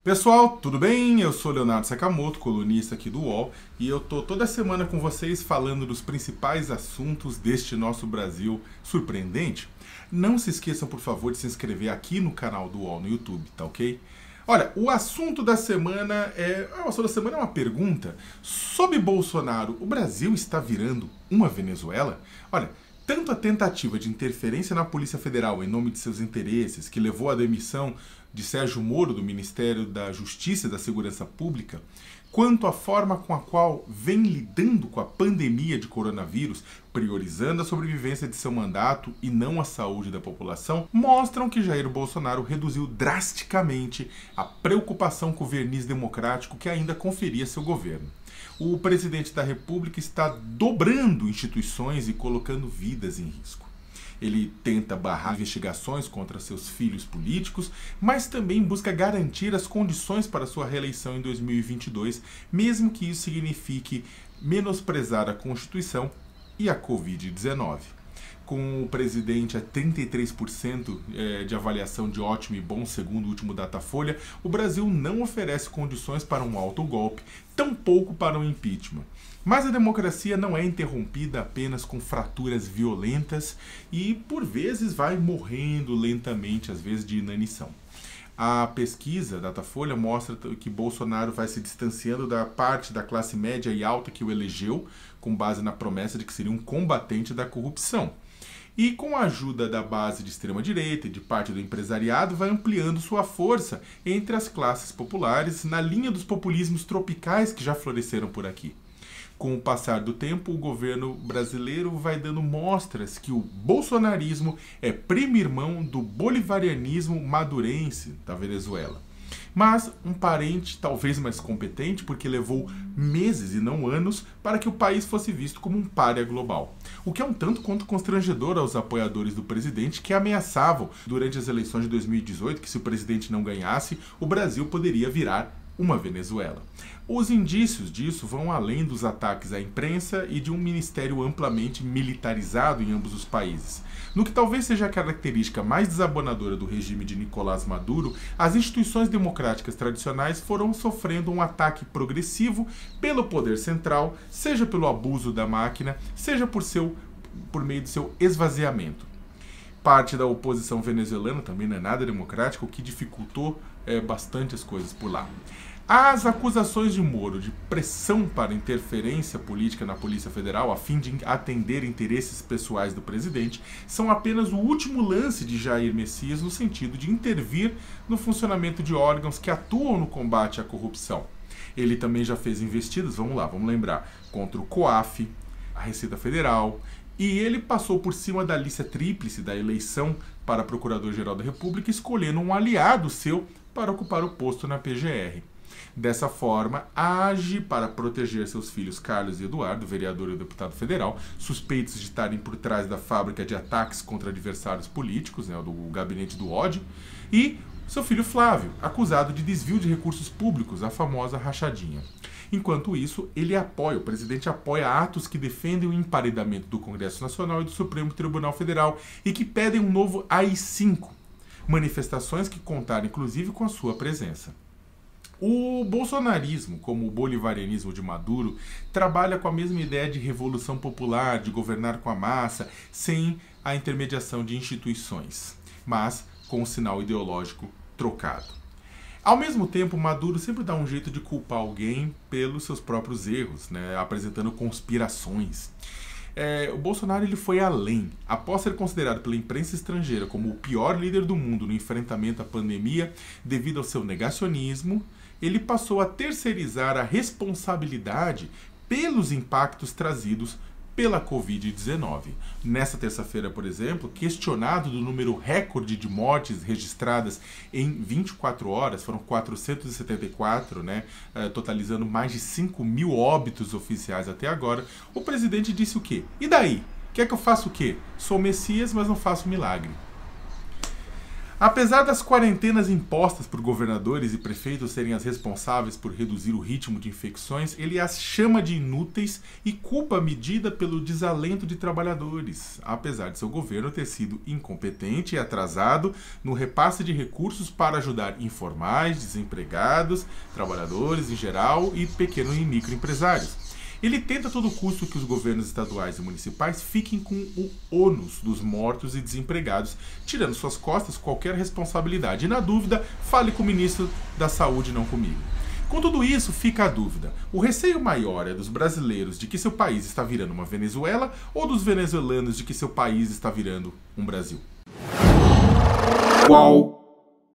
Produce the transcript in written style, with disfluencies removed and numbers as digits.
Pessoal, tudo bem? Eu sou Leonardo Sakamoto, colunista aqui do UOL, e eu tô toda semana com vocês falando dos principais assuntos deste nosso Brasil surpreendente. Não se esqueçam, por favor, de se inscrever aqui no canal do UOL no YouTube, tá ok? Olha, o assunto da semana é uma pergunta. Sob Bolsonaro, o Brasil está virando uma Venezuela? Olha, tanto a tentativa de interferência na Polícia Federal em nome de seus interesses, que levou à demissão de Sérgio Moro do Ministério da Justiça e da Segurança Pública, quanto a forma com a qual vem lidando com a pandemia de coronavírus, priorizando a sobrevivência de seu mandato e não a saúde da população, mostram que Jair Bolsonaro reduziu drasticamente a preocupação com o verniz democrático que ainda conferia seu governo. O presidente da República está dobrando instituições e colocando vidas em risco. Ele tenta barrar investigações contra seus filhos políticos, mas também busca garantir as condições para sua reeleição em 2022, mesmo que isso signifique menosprezar a Constituição e a Covid-19. Com o presidente a 33% de avaliação de ótimo e bom, segundo o último Datafolha, o Brasil não oferece condições para um autogolpe, tampouco para um impeachment. Mas a democracia não é interrompida apenas com fraturas violentas e, por vezes, vai morrendo lentamente, às vezes de inanição. A pesquisa Datafolha mostra que Bolsonaro vai se distanciando da parte da classe média e alta que o elegeu, com base na promessa de que seria um combatente da corrupção. E com a ajuda da base de extrema-direita e de parte do empresariado, vai ampliando sua força entre as classes populares na linha dos populismos tropicais que já floresceram por aqui. Com o passar do tempo, o governo brasileiro vai dando mostras que o bolsonarismo é primo irmão do bolivarianismo madurense da Venezuela. Mas um parente talvez mais competente, porque levou meses e não anos para que o país fosse visto como um pária global. O que é um tanto quanto constrangedor aos apoiadores do presidente, que ameaçavam durante as eleições de 2018 que se o presidente não ganhasse, o Brasil poderia virar uma Venezuela. Os indícios disso vão além dos ataques à imprensa e de um ministério amplamente militarizado em ambos os países. No que talvez seja a característica mais desabonadora do regime de Nicolás Maduro, as instituições democráticas tradicionais foram sofrendo um ataque progressivo pelo poder central, seja pelo abuso da máquina, seja por meio do seu esvaziamento. Parte da oposição venezuelana também não é nada democrática, o que dificultou bastante as coisas por lá. As acusações de Moro de pressão para interferência política na Polícia Federal a fim de atender interesses pessoais do presidente são apenas o último lance de Jair Messias no sentido de intervir no funcionamento de órgãos que atuam no combate à corrupção. Ele também já fez investidas, vamos lembrar, contra o COAF, a Receita Federal, e ele passou por cima da lista tríplice da eleição para Procurador-Geral da República, escolhendo um aliado seu para ocupar o posto na PGR. Dessa forma, age para proteger seus filhos Carlos e Eduardo, vereador e deputado federal, suspeitos de estarem por trás da fábrica de ataques contra adversários políticos, do gabinete do ódio, e seu filho Flávio, acusado de desvio de recursos públicos, a famosa rachadinha. Enquanto isso, o presidente apoia atos que defendem o emparedamento do Congresso Nacional e do Supremo Tribunal Federal e que pedem um novo AI-5, manifestações que contaram inclusive com a sua presença. O bolsonarismo, como o bolivarianismo de Maduro, trabalha com a mesma ideia de revolução popular, de governar com a massa, sem a intermediação de instituições, mas com um sinal ideológico trocado. Ao mesmo tempo, Maduro sempre dá um jeito de culpar alguém pelos seus próprios erros, apresentando conspirações. O Bolsonaro ele foi além. Após ser considerado pela imprensa estrangeira como o pior líder do mundo no enfrentamento à pandemia, devido ao seu negacionismo, ele passou a terceirizar a responsabilidade pelos impactos trazidos pela Covid-19. Nessa terça-feira, por exemplo, questionado do número recorde de mortes registradas em 24 horas, foram 474, totalizando mais de 5 mil óbitos oficiais até agora, o presidente disse o quê? E daí? Quer que eu faça o quê? Sou Messias, mas não faço milagre. Apesar das quarentenas impostas por governadores e prefeitos serem as responsáveis por reduzir o ritmo de infecções, ele as chama de inúteis e culpa a medida pelo desalento de trabalhadores, apesar de seu governo ter sido incompetente e atrasado no repasse de recursos para ajudar informais, desempregados, trabalhadores em geral e pequenos e microempresários. Ele tenta a todo custo que os governos estaduais e municipais fiquem com o ônus dos mortos e desempregados, tirando suas costas qualquer responsabilidade. E na dúvida, fale com o ministro da Saúde, não comigo. Com tudo isso, fica a dúvida. O receio maior é dos brasileiros de que seu país está virando uma Venezuela ou dos venezuelanos de que seu país está virando um Brasil? Qual